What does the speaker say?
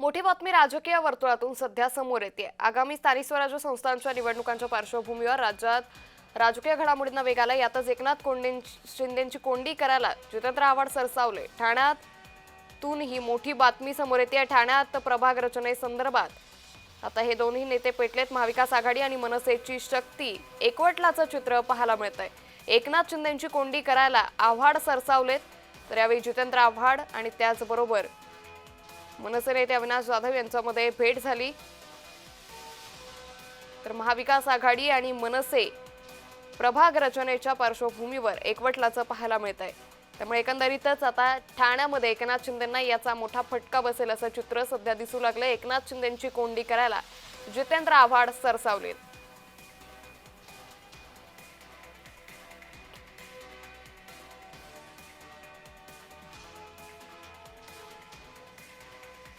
मोठी बातमी राजकीय वर्तुळातून सध्या समोर येते। आगामी स्थानिक स्वराज्य संस्थांच्या निवडणुकांच्या पार्श्वभूमीवर राज्यात राजकीय घडामोडींना वेग आला। यातच एकनाथ शिंदेंची कोंडी करायला जितेंद्र आव्हाड सरसावले। ठाण्यातून ही मोठी बातमी समोर येते। ठाण्यात प्रभाग रचनेसंदर्भात आता हे दोन्ही नेते पेटलेत। महाविकास आघाडी आणि मनसेची शक्ती एकवटल्याचं चित्र पाहायला मिळतंय। एकनाथ शिंदेंची कोंडी करायला आव्हाड सरसावलेत, तर यावेळी जितेंद्र आव्हाड आणि त्याचबरोबर मनसे नेते अविनाश जाधव यांच्यामध्ये भेट झाली। तर महाविकास आघाडी आणि मनसे प्रभाग रचनेच्या पार्श्वभूमीवर एकवटल्याचं पाहायला मिळतंय। त्यामुळे एकंदरीतच आता ठाण्यामध्ये एकनाथ शिंदेंना याचा मोठा फटका बसेल असं चित्र सध्या दिसू लागलंय। एकनाथ शिंदेंची कोंडी करायला जितेंद्र आव्हाड सरसावलेत।